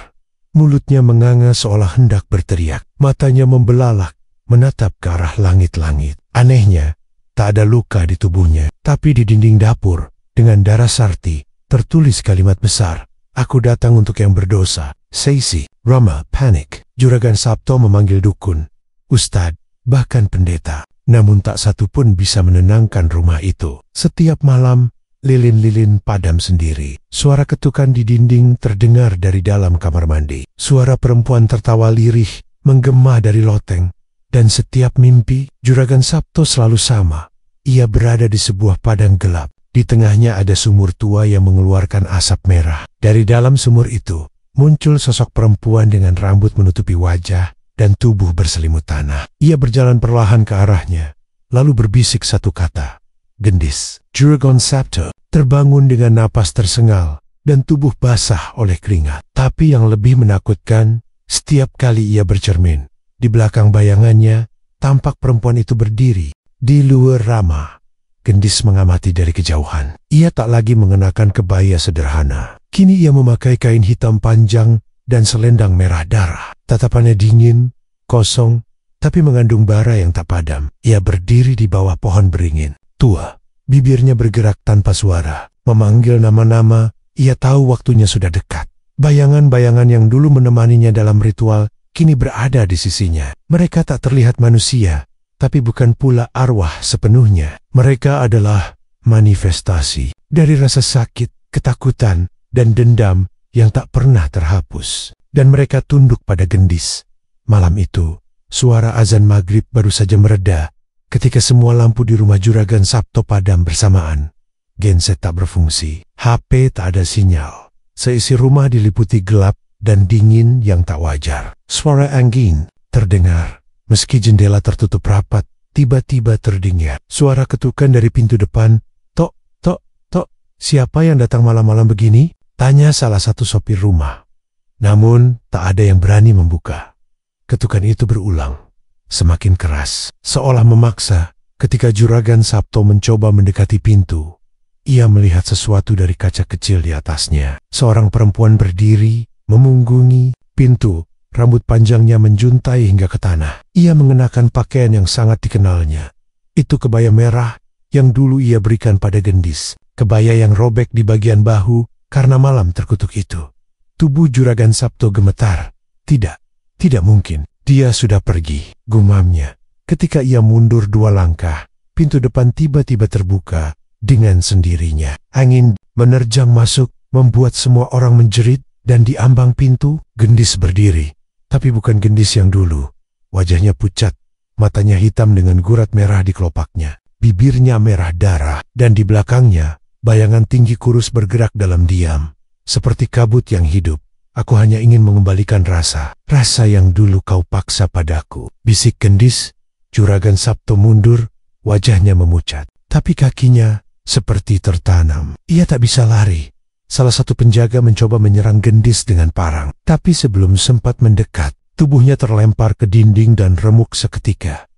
Mulutnya menganga seolah hendak berteriak. Matanya membelalak, menatap ke arah langit-langit. Anehnya, tak ada luka di tubuhnya, tapi di dinding dapur, dengan darah Sarti, tertulis kalimat besar, "Aku datang untuk yang berdosa." Seisi, Rama, panik. Juragan Sabto memanggil dukun, ustad, bahkan pendeta. Namun tak satu pun bisa menenangkan rumah itu. Setiap malam, lilin-lilin padam sendiri. Suara ketukan di dinding terdengar dari dalam kamar mandi. Suara perempuan tertawa lirih, menggema dari loteng. Dan setiap mimpi, Juragan Sabto selalu sama. Ia berada di sebuah padang gelap. Di tengahnya ada sumur tua yang mengeluarkan asap merah. Dari dalam sumur itu, muncul sosok perempuan dengan rambut menutupi wajah dan tubuh berselimut tanah. Ia berjalan perlahan ke arahnya, lalu berbisik satu kata, "Gendis." Juragan Sabto terbangun dengan napas tersengal dan tubuh basah oleh keringat. Tapi yang lebih menakutkan, setiap kali ia bercermin, di belakang bayangannya, tampak perempuan itu berdiri di luar Rama. Gendis mengamati dari kejauhan. Ia tak lagi mengenakan kebaya sederhana. Kini ia memakai kain hitam panjang dan selendang merah darah. Tatapannya dingin, kosong, tapi mengandung bara yang tak padam. Ia berdiri di bawah pohon beringin. Tua, bibirnya bergerak tanpa suara. Memanggil nama-nama, ia tahu waktunya sudah dekat. Bayangan-bayangan yang dulu menemaninya dalam ritual kini berada di sisinya. Mereka tak terlihat manusia, tapi bukan pula arwah sepenuhnya. Mereka adalah manifestasi dari rasa sakit, ketakutan, dan dendam yang tak pernah terhapus. Dan mereka tunduk pada gendis. Malam itu, suara azan maghrib baru saja mereda ketika semua lampu di rumah Juragan Sabto padam bersamaan. Genset tak berfungsi, HP tak ada sinyal. Seisi rumah diliputi gelap dan dingin yang tak wajar. Suara angin terdengar, meski jendela tertutup rapat. Tiba-tiba terdengar suara ketukan dari pintu depan. Tok, tok, tok, siapa yang datang malam-malam begini? Tanya salah satu sopir rumah. Namun, tak ada yang berani membuka. Ketukan itu berulang, semakin keras, seolah memaksa. Ketika Juragan Sabto mencoba mendekati pintu, ia melihat sesuatu dari kaca kecil di atasnya. Seorang perempuan berdiri, memunggungi pintu. Rambut panjangnya menjuntai hingga ke tanah. Ia mengenakan pakaian yang sangat dikenalnya. Itu kebaya merah yang dulu ia berikan pada gendis. Kebaya yang robek di bagian bahu karena malam terkutuk itu. Tubuh Juragan Sabto gemetar. Tidak mungkin. Dia sudah pergi, gumamnya. Ketika ia mundur 2 langkah, pintu depan tiba-tiba terbuka dengan sendirinya. Angin menerjang masuk, membuat semua orang menjerit, dan di ambang pintu, gendis berdiri. Tapi bukan gendis yang dulu. Wajahnya pucat, matanya hitam dengan gurat merah di kelopaknya. Bibirnya merah darah, dan di belakangnya, bayangan tinggi kurus bergerak dalam diam. Seperti kabut yang hidup. Aku hanya ingin mengembalikan rasa yang dulu kau paksa padaku. Bisik gendis. Juragan Sabto mundur, wajahnya memucat. Tapi kakinya seperti tertanam. Ia tak bisa lari. Salah satu penjaga mencoba menyerang gendis dengan parang. Tapi sebelum sempat mendekat, tubuhnya terlempar ke dinding dan remuk seketika.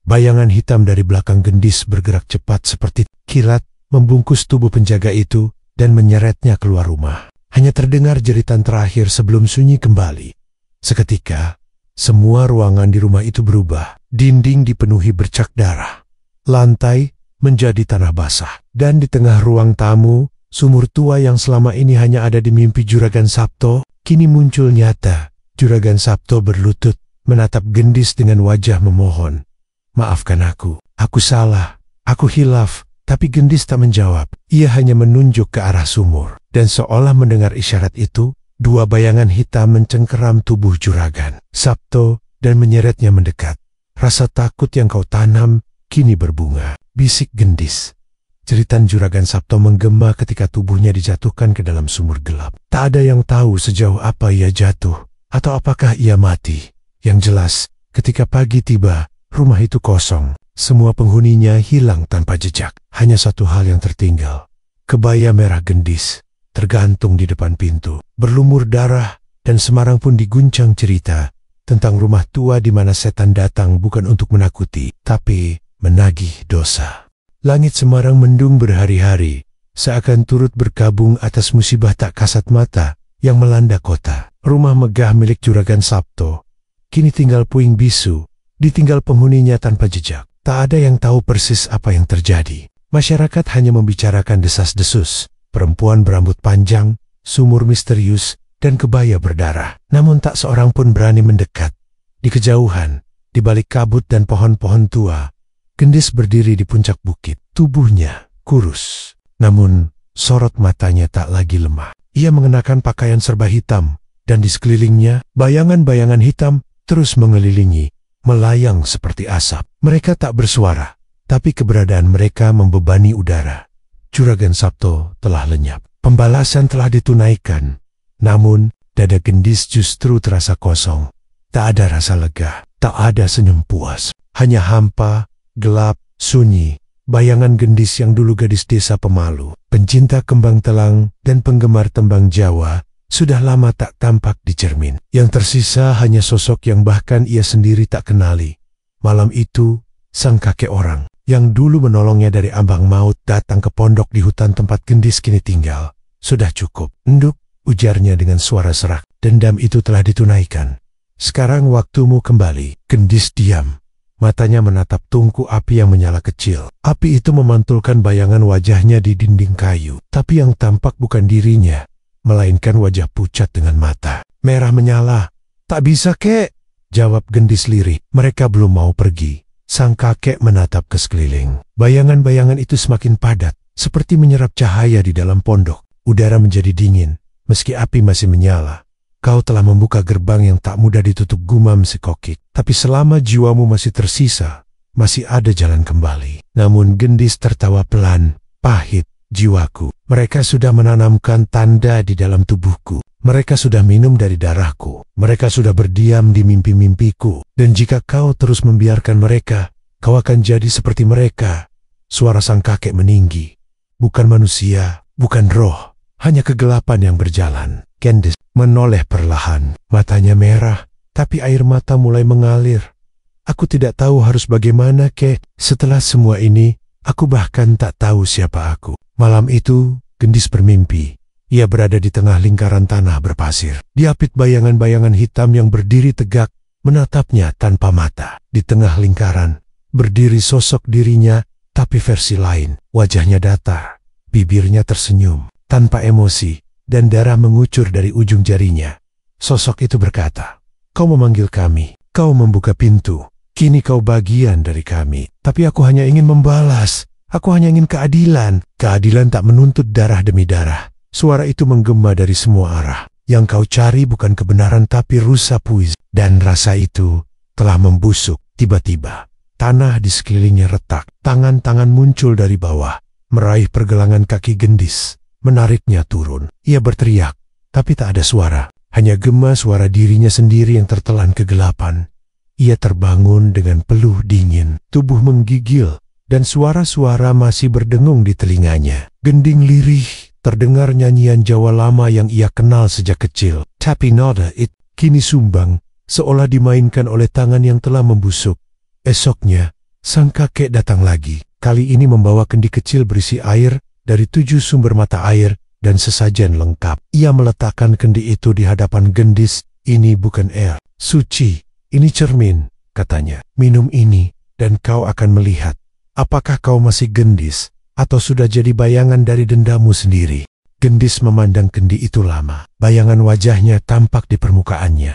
Bayangan hitam dari belakang gendis bergerak cepat seperti kilat, membungkus tubuh penjaga itu dan menyeretnya keluar rumah. Hanya terdengar jeritan terakhir sebelum sunyi kembali. Seketika, semua ruangan di rumah itu berubah. Dinding dipenuhi bercak darah. Lantai menjadi tanah basah. Dan di tengah ruang tamu, sumur tua yang selama ini hanya ada di mimpi Juragan Sabto, kini muncul nyata. Juragan Sabto berlutut, menatap gendis dengan wajah memohon. Maafkan aku salah, aku hilaf. Tapi gendis tak menjawab. Ia hanya menunjuk ke arah sumur. Dan seolah mendengar isyarat itu, 2 bayangan hitam mencengkeram tubuh Juragan Sabto dan menyeretnya mendekat. Rasa takut yang kau tanam kini berbunga, bisik gendis. Jeritan Juragan Sabto menggema ketika tubuhnya dijatuhkan ke dalam sumur gelap. Tak ada yang tahu sejauh apa ia jatuh, atau apakah ia mati. Yang jelas, ketika pagi tiba, rumah itu kosong. Semua penghuninya hilang tanpa jejak. Hanya satu hal yang tertinggal. Kebaya merah gendis, tergantung di depan pintu. Berlumur darah, dan Semarang pun diguncang cerita tentang rumah tua di mana setan datang bukan untuk menakuti, tapi menagih dosa. Langit Semarang mendung berhari-hari, seakan turut berkabung atas musibah tak kasat mata yang melanda kota. Rumah megah milik Juragan Sabto kini tinggal puing bisu, ditinggal penghuninya tanpa jejak. Tak ada yang tahu persis apa yang terjadi. Masyarakat hanya membicarakan desas-desus, perempuan berambut panjang, sumur misterius, dan kebaya berdarah. Namun tak seorang pun berani mendekat. Di kejauhan, di balik kabut dan pohon-pohon tua, gendis berdiri di puncak bukit. Tubuhnya kurus, namun sorot matanya tak lagi lemah. Ia mengenakan pakaian serba hitam, dan di sekelilingnya, bayangan-bayangan hitam terus mengelilingi, melayang seperti asap. Mereka tak bersuara, tapi keberadaan mereka membebani udara. Juragan Sabto telah lenyap. Pembalasan telah ditunaikan. Namun, dada gendis justru terasa kosong. Tak ada rasa lega, tak ada senyum puas. Hanya hampa, gelap, sunyi. Bayangan gendis yang dulu gadis desa pemalu, pencinta kembang telang, dan penggemar tembang Jawa, sudah lama tak tampak di cermin. Yang tersisa hanya sosok yang bahkan ia sendiri tak kenali. Malam itu, sang kakek orang, yang dulu menolongnya dari ambang maut datang ke pondok di hutan tempat gendis kini tinggal. Sudah cukup, Nduk, ujarnya dengan suara serak. Dendam itu telah ditunaikan. Sekarang waktumu kembali. Gendis diam. Matanya menatap tungku api yang menyala kecil. Api itu memantulkan bayangan wajahnya di dinding kayu. Tapi yang tampak bukan dirinya, melainkan wajah pucat dengan mata merah menyala. Tak bisa, kek, jawab gendis lirih. Mereka belum mau pergi. Sang kakek menatap ke sekeliling. Bayangan-bayangan itu semakin padat, seperti menyerap cahaya di dalam pondok. Udara menjadi dingin, meski api masih menyala. Kau telah membuka gerbang yang tak mudah ditutup, gumam si Kokik. Tapi selama jiwamu masih tersisa, masih ada jalan kembali. Namun Gendis tertawa pelan, pahit jiwaku. Mereka sudah menanamkan tanda di dalam tubuhku. Mereka sudah minum dari darahku. Mereka sudah berdiam di mimpi-mimpiku. Dan jika kau terus membiarkan mereka, kau akan jadi seperti mereka. Suara sang kakek meninggi. Bukan manusia, bukan roh, hanya kegelapan yang berjalan. Gendis menoleh perlahan. Matanya merah, tapi air mata mulai mengalir. Aku tidak tahu harus bagaimana, Kek. Setelah semua ini, aku bahkan tak tahu siapa aku. Malam itu, Gendis bermimpi. Ia berada di tengah lingkaran tanah berpasir. Diapit bayangan-bayangan hitam yang berdiri tegak, menatapnya tanpa mata. Di tengah lingkaran, berdiri sosok dirinya, tapi versi lain. Wajahnya datar, bibirnya tersenyum, tanpa emosi, dan darah mengucur dari ujung jarinya. Sosok itu berkata, "Kau memanggil kami, kau membuka pintu. Kini kau bagian dari kami. Tapi aku hanya ingin membalas. Aku hanya ingin keadilan. Keadilan tak menuntut darah demi darah." Suara itu menggema dari semua arah. Yang kau cari bukan kebenaran tapi rusa puisi. Dan rasa itu telah membusuk. Tiba-tiba, tanah di sekelilingnya retak. Tangan-tangan muncul dari bawah, meraih pergelangan kaki Gendis, menariknya turun. Ia berteriak, tapi tak ada suara. Hanya gema suara dirinya sendiri yang tertelan kegelapan. Ia terbangun dengan peluh dingin, tubuh menggigil, dan suara-suara masih berdengung di telinganya. Gending lirih, terdengar nyanyian Jawa lama yang ia kenal sejak kecil. Tapi nada it kini sumbang, seolah dimainkan oleh tangan yang telah membusuk. Esoknya, sang kakek datang lagi. Kali ini membawa kendi kecil berisi air dari 7 sumber mata air dan sesajen lengkap. Ia meletakkan kendi itu di hadapan Gendis. "Ini bukan air suci, ini cermin," katanya. "Minum ini dan kau akan melihat apakah kau masih Gendis atau sudah jadi bayangan dari dendamu sendiri." Gendis memandang kendi itu lama. Bayangan wajahnya tampak di permukaannya.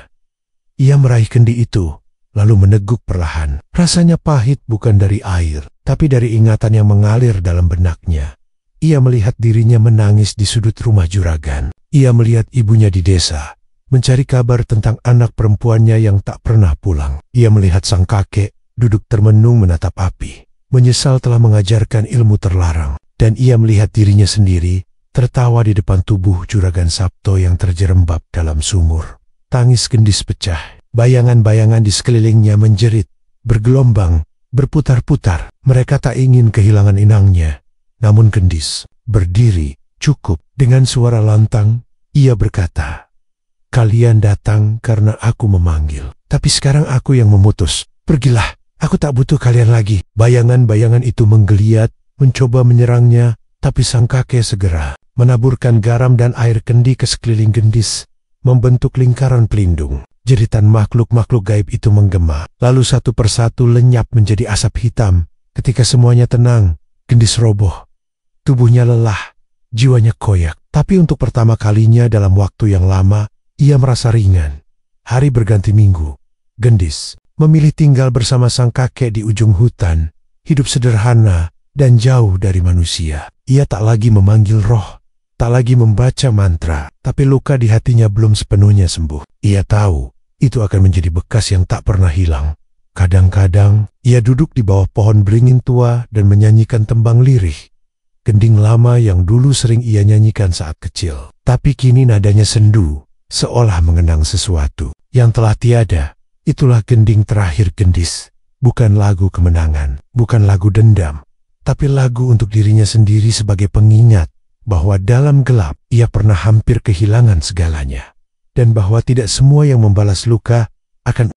Ia meraih kendi itu, lalu meneguk perlahan. Rasanya pahit bukan dari air, tapi dari ingatan yang mengalir dalam benaknya. Ia melihat dirinya menangis di sudut rumah juragan. Ia melihat ibunya di desa, mencari kabar tentang anak perempuannya yang tak pernah pulang. Ia melihat sang kakek duduk termenung menatap api, menyesal telah mengajarkan ilmu terlarang. Dan ia melihat dirinya sendiri tertawa di depan tubuh Juragan Sabto yang terjerembab dalam sumur. Tangis Gendis pecah. Bayangan-bayangan di sekelilingnya menjerit, bergelombang, berputar-putar. Mereka tak ingin kehilangan inangnya. Namun Gendis berdiri cukup. Dengan suara lantang, ia berkata, "Kalian datang karena aku memanggil. Tapi sekarang aku yang memutus. Pergilah, aku tak butuh kalian lagi." Bayangan-bayangan itu menggeliat, mencoba menyerangnya, tapi sang kakek segera menaburkan garam dan air kendi ke sekeliling Gendis, membentuk lingkaran pelindung. Jeritan makhluk-makhluk gaib itu menggema, lalu satu persatu lenyap menjadi asap hitam. Ketika semuanya tenang, Gendis roboh. Tubuhnya lelah, jiwanya koyak. Tapi untuk pertama kalinya dalam waktu yang lama, ia merasa ringan. Hari berganti minggu. Gendis memilih tinggal bersama sang kakek di ujung hutan, hidup sederhana dan jauh dari manusia. Ia tak lagi memanggil roh, tak lagi membaca mantra, tapi luka di hatinya belum sepenuhnya sembuh. Ia tahu itu akan menjadi bekas yang tak pernah hilang. Kadang-kadang, ia duduk di bawah pohon beringin tua dan menyanyikan tembang lirih. Gending lama yang dulu sering ia nyanyikan saat kecil. Tapi kini nadanya sendu, seolah mengenang sesuatu yang telah tiada. Itulah gending terakhir Gendis. Bukan lagu kemenangan, bukan lagu dendam, tapi lagu untuk dirinya sendiri sebagai pengingat bahwa dalam gelap ia pernah hampir kehilangan segalanya. Dan bahwa tidak semua yang membalas luka akan